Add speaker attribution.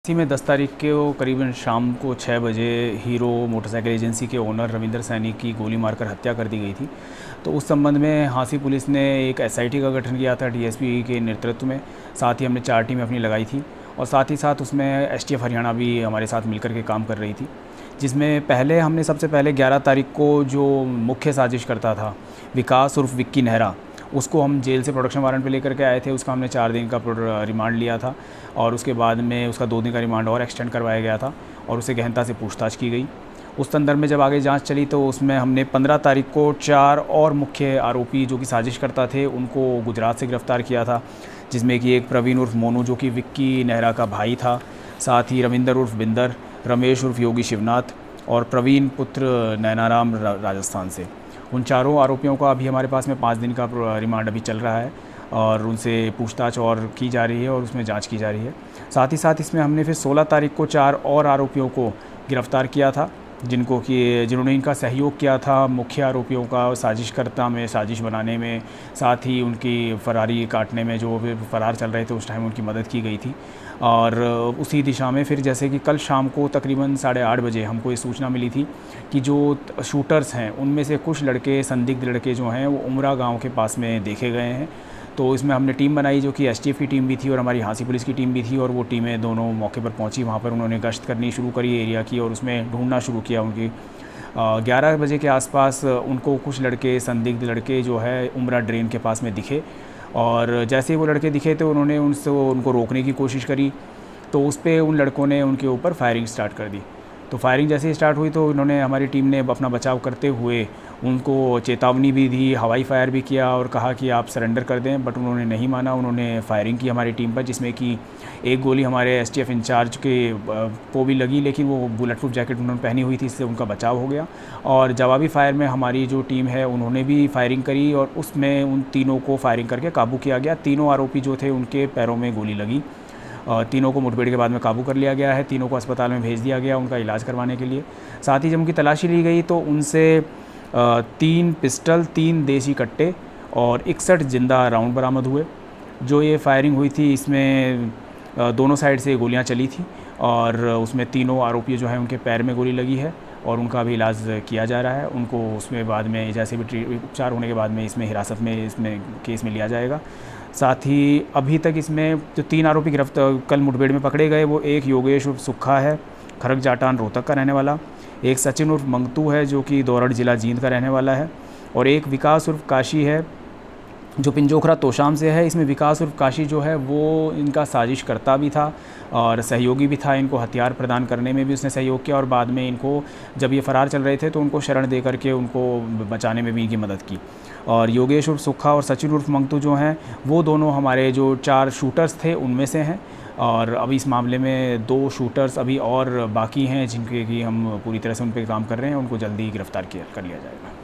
Speaker 1: इसी में 10 तारीख को करीबन शाम को 6 बजे हीरो मोटरसाइकिल एजेंसी के ओनर रविंदर सैनी की गोली मारकर हत्या कर दी गई थी। तो उस संबंध में हांसी पुलिस ने एक एसआईटी का गठन किया था डीएसपी के नेतृत्व में। साथ ही हमने 4 टीमें अपनी लगाई थी और साथ ही साथ उसमें एसटीएफ हरियाणा भी हमारे साथ मिलकर के काम कर रही थी, जिसमें हमने सबसे पहले 11 तारीख को जो मुख्य साजिश करता था विकास उर्फ विक्की नेहरा, उसको हम जेल से प्रोडक्शन वारंट पे लेकर के आए थे। उसका हमने 4 दिन का रिमांड लिया था और उसके बाद में उसका 2 दिन का रिमांड और एक्सटेंड करवाया गया था और उसे गहनता से पूछताछ की गई। उस संदर्भ में जब आगे जांच चली तो उसमें हमने 15 तारीख को 4 और मुख्य आरोपी जो कि साजिश करता थे उनको गुजरात से गिरफ़्तार किया था, जिसमें कि एक प्रवीण उर्फ मोनू जो कि विक्की नेहरा का भाई था, साथ ही रविंदर उर्फ बिंदर, रमेश उर्फ योगी शिवनाथ और प्रवीण पुत्र नैनाराम राजस्थान से। उन चारों आरोपियों का अभी हमारे पास में 5 दिन का रिमांड अभी चल रहा है और उनसे पूछताछ और की जा रही है और उसमें जांच की जा रही है। साथ ही साथ इसमें हमने फिर 16 तारीख को 4 और आरोपियों को गिरफ़्तार किया था, जिन्होंने इनका सहयोग किया था मुख्य आरोपियों का साजिशकर्ता में, साजिश बनाने में, साथ ही उनकी फरारी काटने में। जो भी फरार चल रहे थे उस टाइम उनकी मदद की गई थी। और उसी दिशा में फिर जैसे कि कल शाम को तकरीबन 8:30 बजे हमको ये सूचना मिली थी कि जो शूटर्स हैं उनमें से कुछ लड़के, संदिग्ध लड़के जो हैं वो उमरा गाँव के पास में देखे गए हैं। तो इसमें हमने टीम बनाई जो कि एसटीएफ की टीम भी थी और हमारी हांसी पुलिस की टीम भी थी और वो टीमें दोनों मौके पर पहुंची। वहां पर उन्होंने गश्त करनी शुरू करी एरिया की और उसमें ढूंढना शुरू किया। उनकी 11 बजे के आसपास उनको कुछ लड़के, संदिग्ध लड़के जो है उमरा ड्रेन के पास में दिखे और जैसे ही वो लड़के दिखे तो उन्होंने उनको रोकने की कोशिश करी। तो उस पर उन लड़कों ने उनके ऊपर फायरिंग स्टार्ट कर दी। तो फायरिंग जैसे ही स्टार्ट हुई तो उन्होंने, हमारी टीम ने अपना बचाव करते हुए उनको चेतावनी भी दी, हवाई फायर भी किया और कहा कि आप सरेंडर कर दें, बट उन्होंने नहीं माना। उन्होंने फायरिंग की हमारी टीम पर, जिसमें कि एक गोली हमारे एसटीएफ इंचार्ज को भी लगी, लेकिन वो बुलेट प्रूफ जैकेट उन्होंने पहनी हुई थी, इससे उनका बचाव हो गया। और जवाबी फायर में हमारी जो टीम है उन्होंने भी फायरिंग करी और उसमें उन तीनों को फायरिंग करके काबू किया गया। तीनों आरोपी जो थे उनके पैरों में गोली लगी। तीनों को मुठभेड़ के बाद में काबू कर लिया गया है। तीनों को अस्पताल में भेज दिया गया उनका इलाज करवाने के लिए। साथ ही जब उनकी तलाशी ली गई तो उनसे 3 पिस्टल, 3 देसी कट्टे और 61 जिंदा राउंड बरामद हुए। जो ये फायरिंग हुई थी इसमें दोनों साइड से गोलियां चली थी और उसमें तीनों आरोपी जो हैं उनके पैर में गोली लगी है और उनका भी इलाज किया जा रहा है। उनको उसमें बाद में जैसे भी उपचार होने के बाद में इसमें हिरासत में, इसमें केस में लिया जाएगा। साथ ही अभी तक इसमें जो 3 आरोपी कल मुठभेड़ में पकड़े गए, वो एक योगेश उर्फ सुक्खा है, खरक जाटान रोहतक का रहने वाला, एक सचिन उर्फ मंगतू है जो कि दौरड़ जिला जींद का रहने वाला है और एक विकास उर्फ काशी है जो पिंजोखरा तोशाम से है। इसमें विकास उर्फ काशी जो है वो इनका साजिश करता भी था और सहयोगी भी था। इनको हथियार प्रदान करने में भी उसने सहयोग किया और बाद में इनको, जब ये फरार चल रहे थे तो उनको शरण दे करके उनको बचाने में भी इनकी मदद की। और योगेश उर्फ सुक्खा और सचिन उर्फ मंगतू जो हैं वो दोनों हमारे जो 4 शूटर्स थे उनमें से हैं और अभी इस मामले में 2 शूटर्स अभी और बाकी हैं जिनके कि हम पूरी तरह से उन पर काम कर रहे हैं। उनको जल्दी गिरफ्तार कर लिया जाएगा।